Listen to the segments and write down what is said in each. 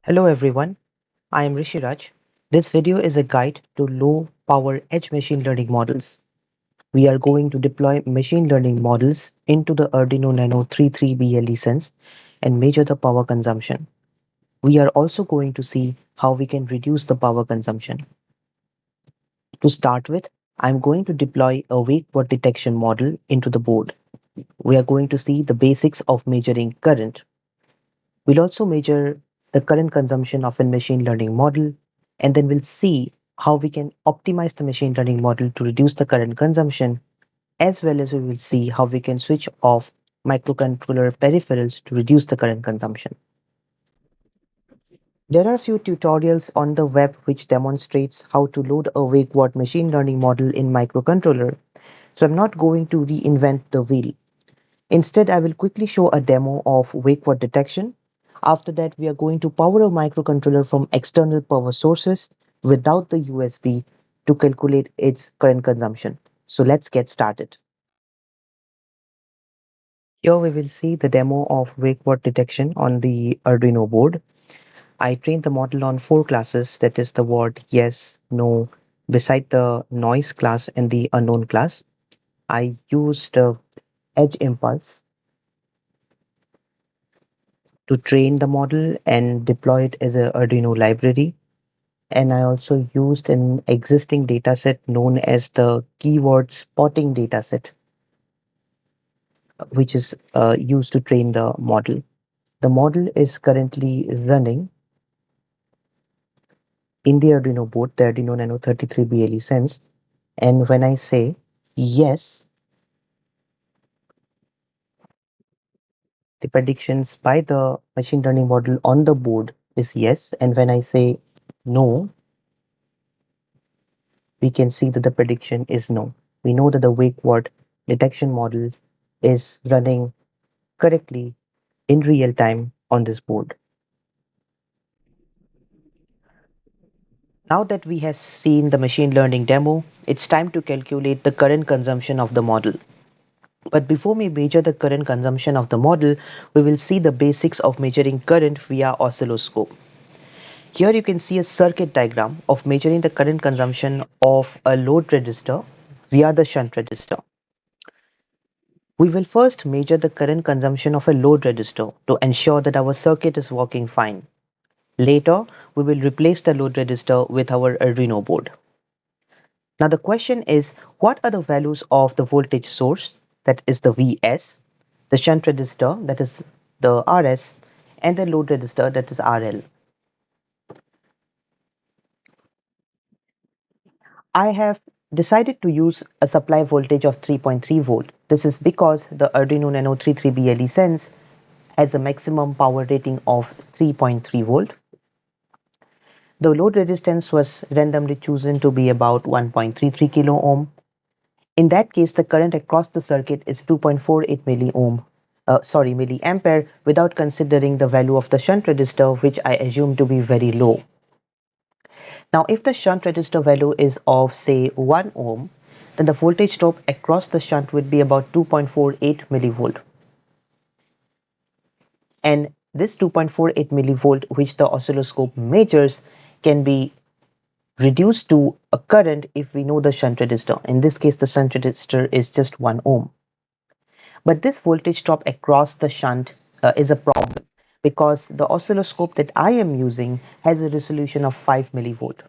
Hello everyone, I am Rishiraj. This video is a guide to low power edge machine learning models. We are going to deploy machine learning models into the Arduino Nano 33 BLE sense and measure the power consumption. We are also going to see how we can reduce the power consumption. To start with, I am going to deploy a wake word detection model into the board. We are going to see the basics of measuring current. We'll also measure the current consumption of a machine learning model, and then we'll see how we can optimize the machine learning model to reduce the current consumption, as well as we will see how we can switch off microcontroller peripherals to reduce the current consumption. There are a few tutorials on the web which demonstrates how to load a wake word machine learning model in microcontroller, so I'm not going to reinvent the wheel. Instead, I will quickly show a demo of wake word detection. After that, we are going to power a microcontroller from external power sources without the USB to calculate its current consumption. So let's get started. Here we will see the demo of wake word detection on the Arduino board. I trained the model on four classes, that is the word yes, no, beside the noise class and the unknown class. I used edge impulse to train the model and deploy it as a Arduino library. And I also used an existing dataset known as the keyword spotting dataset, which is used to train the model. The model is currently running in the Arduino board, the Arduino Nano 33 BLE Sense. And when I say yes, the predictions by the machine learning model on the board is yes. And when I say no, we can see that the prediction is no. We know that the wake word detection model is running correctly in real time on this board. Now that we have seen the machine learning demo, it's time to calculate the current consumption of the model. But before we measure the current consumption of the model, we will see the basics of measuring current via oscilloscope. Here you can see a circuit diagram of measuring the current consumption of a load resistor via the shunt resistor. We will first measure the current consumption of a load resistor to ensure that our circuit is working fine. Later, we will replace the load resistor with our Arduino board. Now the question is, what are the values of the voltage source, that is the Vs, the shunt resistor, that is the Rs, and the load resistor, that is RL. I have decided to use a supply voltage of 3.3 volt. This is because the Arduino Nano 33 BLE Sense has a maximum power rating of 3.3 volt. The load resistance was randomly chosen to be about 1.33 kilo ohm. In that case, the current across the circuit is 2.48 milliampere without considering the value of the shunt resistor, which I assume to be very low. Now, if the shunt resistor value is of say 1 ohm, then the voltage drop across the shunt would be about 2.48 millivolt. And this 2.48 millivolt, which the oscilloscope measures, can be reduced to a current if we know the shunt resistor. In this case, the shunt resistor is just 1 ohm. But this voltage drop across the shunt is a problem because the oscilloscope that I am using has a resolution of 5 millivolt.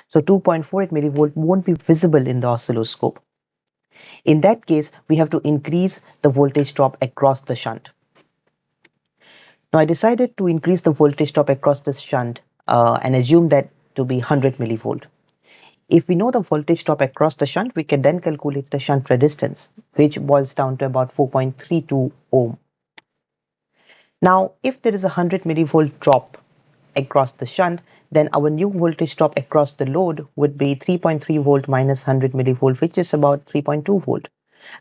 So 2.48 millivolt won't be visible in the oscilloscope. In that case, we have to increase the voltage drop across the shunt. Now I decided to increase the voltage drop across this shunt and assume that to be 100 millivolt. If we know the voltage drop across the shunt, we can then calculate the shunt resistance, which boils down to about 4.32 ohm. Now, if there is a 100 millivolt drop across the shunt, then our new voltage drop across the load would be 3.3 volt minus 100 millivolt, which is about 3.2 volt,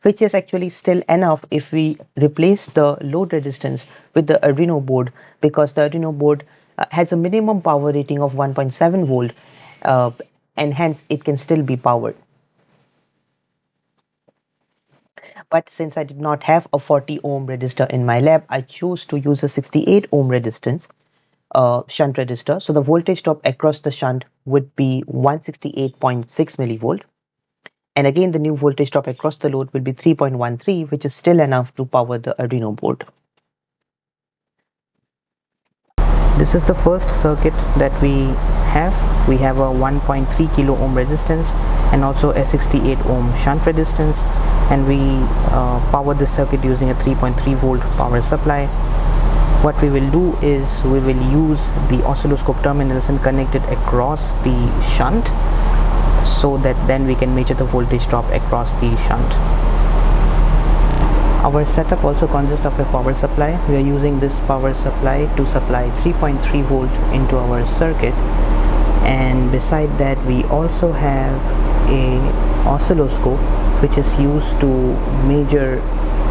which is actually still enough if we replace the load resistance with the Arduino board, because the Arduino board has a minimum power rating of 1.7 volt, uh, and hence it can still be powered. But since I did not have a 40 ohm resistor in my lab, I chose to use a 68 ohm resistance, shunt resistor. So the voltage drop across the shunt would be 168.6 millivolt. And again, the new voltage drop across the load will be 3.13, which is still enough to power the Arduino board. This is the first circuit that we have. We have a 1.3 kilo ohm resistance and also a 68 ohm shunt resistance, and we power this circuit using a 3.3 volt power supply. What we will do is we will use the oscilloscope terminals and connect it across the shunt, so that then we can measure the voltage drop across the shunt. Our setup also consists of a power supply. We are using this power supply to supply 3.3 volt into our circuit, and beside that we also have a oscilloscope which is used to measure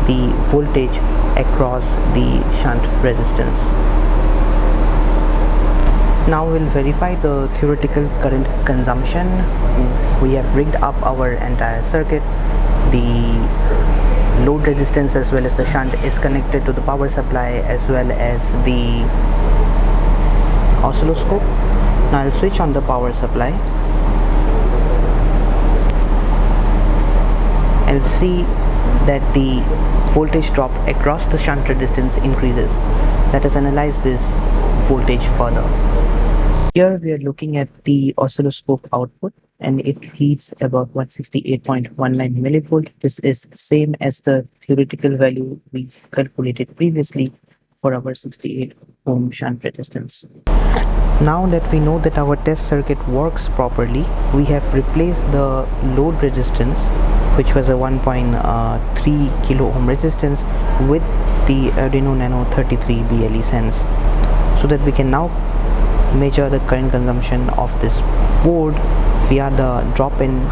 the voltage across the shunt resistance. Now we'll verify the theoretical current consumption. We have rigged up our entire circuit. The load resistance as well as the shunt is connected to the power supply as well as the oscilloscope. Now I'll switch on the power supply. I'll see that the voltage drop across the shunt resistance increases. Let us analyze this voltage further. Here we are looking at the oscilloscope output, and it reads about 168.19 millivolt. This is same as the theoretical value we calculated previously for our 68 ohm shunt resistance. Now that we know that our test circuit works properly, we have replaced the load resistance, which was a 1.3 kilo ohm resistance, with the Arduino Nano 33 BLE sense, so that we can now measure the current consumption of this board via the drop in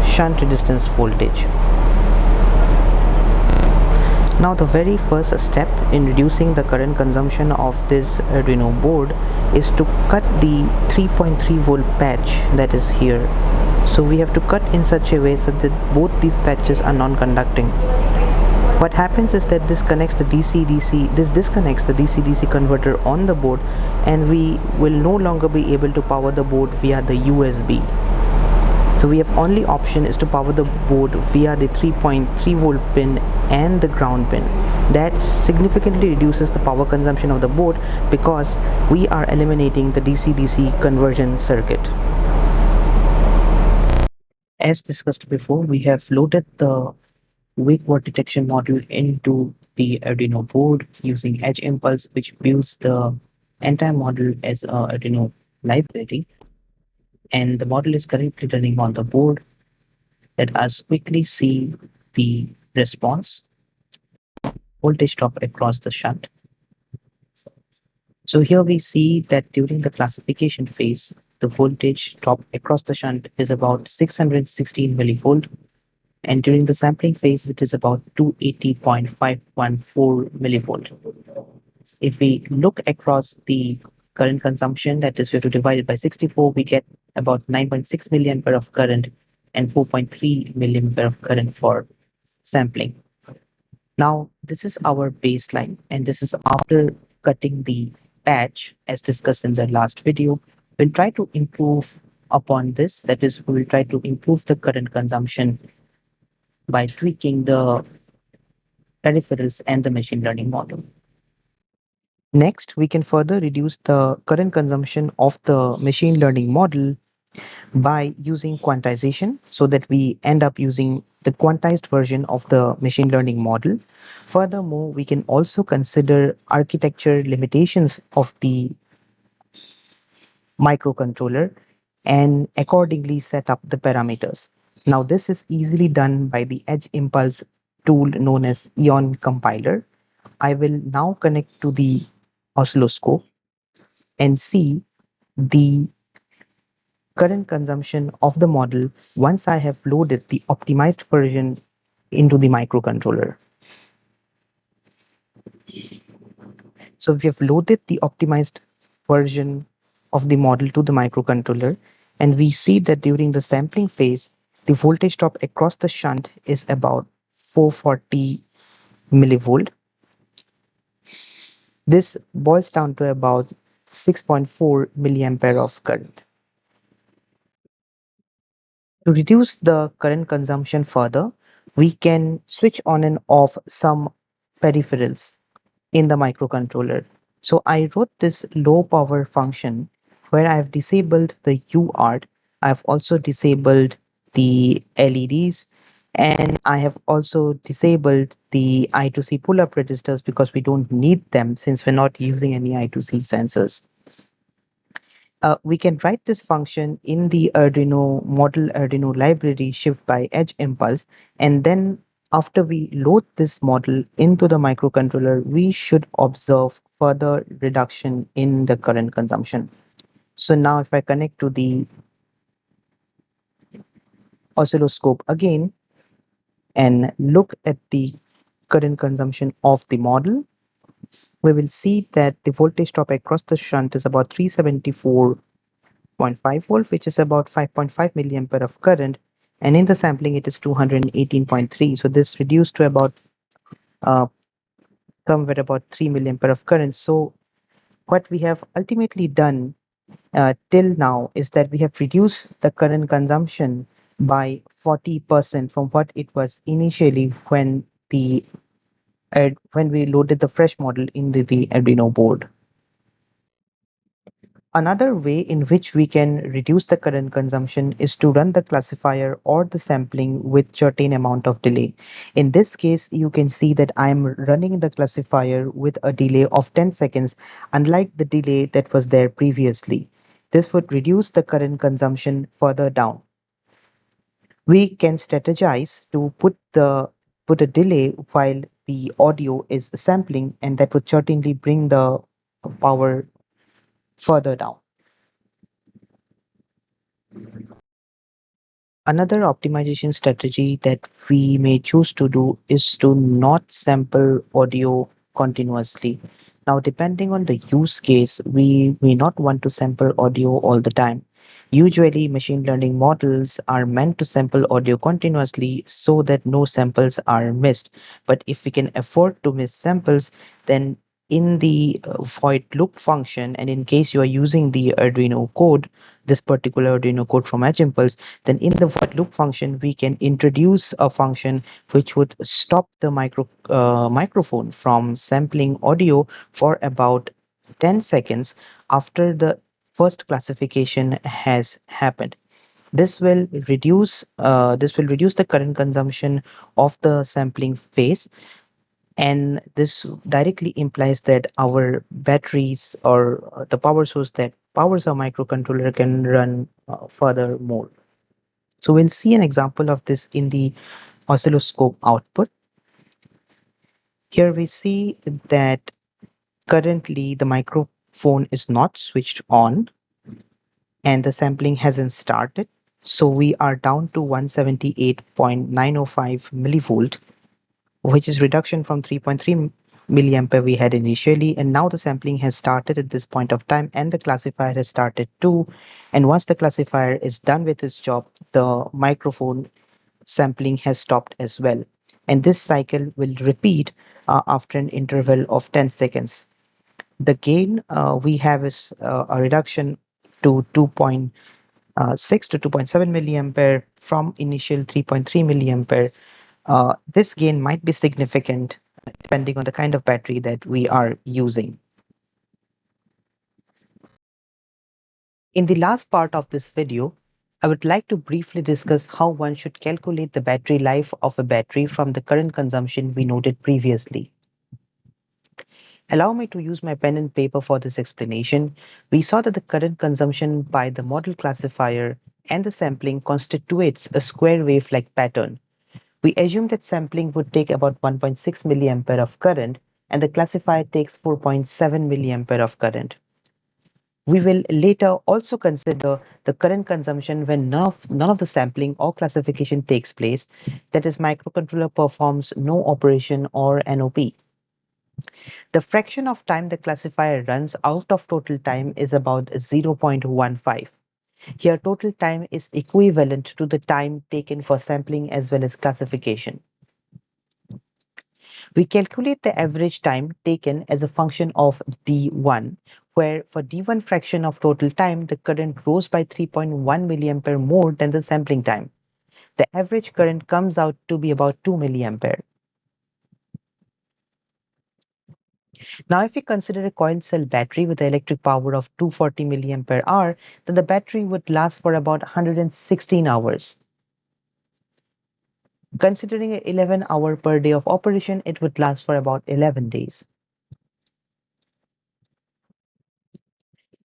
shunt resistance voltage. Now the very first step in reducing the current consumption of this Arduino board is to cut the 3.3 volt patch that is here. So we have to cut in such a way so that both these patches are non-conducting. What happens is that this disconnects the DC-DC converter on the board, and we will no longer be able to power the board via the USB. So we have only option is to power the board via the 3.3 volt pin and the ground pin. That significantly reduces the power consumption of the board because we are eliminating the DC-DC conversion circuit. As discussed before, we have loaded the wake word detection module into the Arduino board using Edge Impulse, which builds the entire module as a Arduino library. And the model is currently running on the board. Let us quickly see the response. Voltage drop across the shunt. So here we see that during the classification phase, the voltage drop across the shunt is about 616 millivolt, and during the sampling phase, it is about 280.514 millivolt. If we look across the current consumption, that is, we have to divide it by 64, we get about 9.6 milliampere of current and 4.3 milliampere of current for sampling. Now, this is our baseline, and this is after cutting the patch as discussed in the last video. We'll try to improve upon this. That is, we will try to improve the current consumption by tweaking the peripherals and the machine learning model. Next, we can further reduce the current consumption of the machine learning model by using quantization, so that we end up using the quantized version of the machine learning model. Furthermore, we can also consider architecture limitations of the microcontroller and accordingly set up the parameters. Now, this is easily done by the Edge Impulse tool known as Ion Compiler. I will now connect to the oscilloscope and see the current consumption of the model once I have loaded the optimized version into the microcontroller. So we have loaded the optimized version of the model to the microcontroller, and we see that during the sampling phase, the voltage drop across the shunt is about 440 millivolt. This boils down to about 6.4 milliampere of current. To reduce the current consumption further, we can switch on and off some peripherals in the microcontroller. So I wrote this low power function where I've disabled the UART. I've also disabled the LEDs, and I have also disabled the I2C pull-up registers because we don't need them since we're not using any I2C sensors. We can write this function in the Arduino model Arduino library shift by edge impulse, and then after we load this model into the microcontroller, we should observe further reduction in the current consumption. So now if I connect to the oscilloscope again and look at the current consumption of the model, we will see that the voltage drop across the shunt is about 374.5 volt, which is about 5.5 milliampere of current, and in the sampling it is 218.3. So this reduced to about uh, somewhere about 3 milliampere of current. So what we have ultimately done till now is that we have reduced the current consumption by 40% from what it was initially when we loaded the fresh model into the Arduino board. Another way in which we can reduce the current consumption is to run the classifier or the sampling with certain amount of delay. In this case, you can see that I'm running the classifier with a delay of 10 seconds, unlike the delay that was there previously. This would reduce the current consumption further down. We can strategize to put a delay while the audio is sampling, and that would certainly bring the power further down. Another optimization strategy that we may choose to do is to not sample audio continuously. Now, depending on the use case, we may not want to sample audio all the time. Usually, machine learning models are meant to sample audio continuously so that no samples are missed. But if we can afford to miss samples, then in the void loop function, and in case you are using the Arduino code, this particular Arduino code from Edge Impulse, then in the void loop function, we can introduce a function which would stop the microphone from sampling audio for about 10 seconds after the first classification has happened. This will reduce the current consumption of the sampling phase, and this directly implies that our batteries or the power source that powers our microcontroller can run further more. So we'll see an example of this in the oscilloscope output. Here we see that currently the microphone is not switched on and the sampling hasn't started. So we are down to 178.905 millivolt, which is reduction from 3.3 milliampere we had initially. And now the sampling has started at this point of time and the classifier has started too. And once the classifier is done with its job, the microphone sampling has stopped as well. And this cycle will repeat after an interval of 10 seconds. The gain we have is a reduction to 2.6 to 2.7 milliampere from initial 3.3 milliampere. This gain might be significant depending on the kind of battery that we are using. In the last part of this video, I would like to briefly discuss how one should calculate the battery life of a battery from the current consumption we noted previously. Allow me to use my pen and paper for this explanation. We saw that the current consumption by the model classifier and the sampling constitutes a square wave-like pattern. We assume that sampling would take about 1.6 milliampere of current and the classifier takes 4.7 milliampere of current. We will later also consider the current consumption when none of the sampling or classification takes place, that is, microcontroller performs no operation or NOP. The fraction of time the classifier runs out of total time is about 0.15. Here, total time is equivalent to the time taken for sampling as well as classification. We calculate the average time taken as a function of D1, where for d1 fraction of total time, the current rose by 3.1 milliampere more than the sampling time. The average current comes out to be about 2 milliampere. Now, if we consider a coil cell battery with an electric power of 240 milliampere hour, then the battery would last for about 116 hours. Considering an 11-hour per day of operation, it would last for about 11 days.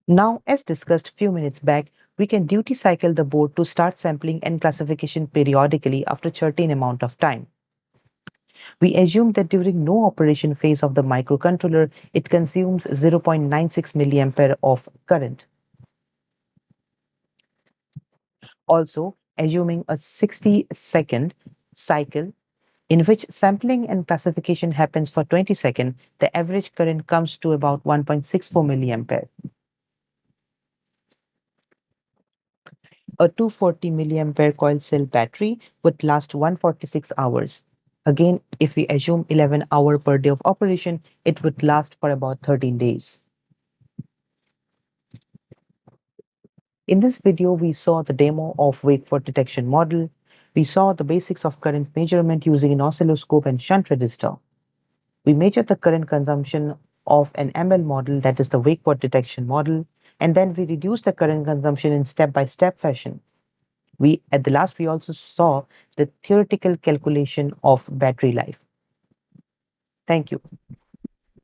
Now, as discussed a few minutes back, we can duty cycle the board to start sampling and classification periodically after a certain amount of time. We assume that during no operation phase of the microcontroller, it consumes 0.96 milliampere of current. Also, assuming a 60-second cycle in which sampling and classification happens for 20 seconds, the average current comes to about 1.64 milliampere. A 240 milliampere coil cell battery would last 146 hours. Again, if we assume 11 hours per day of operation, it would last for about 13 days. In this video, we saw the demo of wake fault detection model. We saw the basics of current measurement using an oscilloscope and shunt resistor. We measured the current consumption of an ML model, that is the wake fault detection model, and then we reduced the current consumption in step-by-step fashion. At the last, we also saw the theoretical calculation of battery life. Thank you.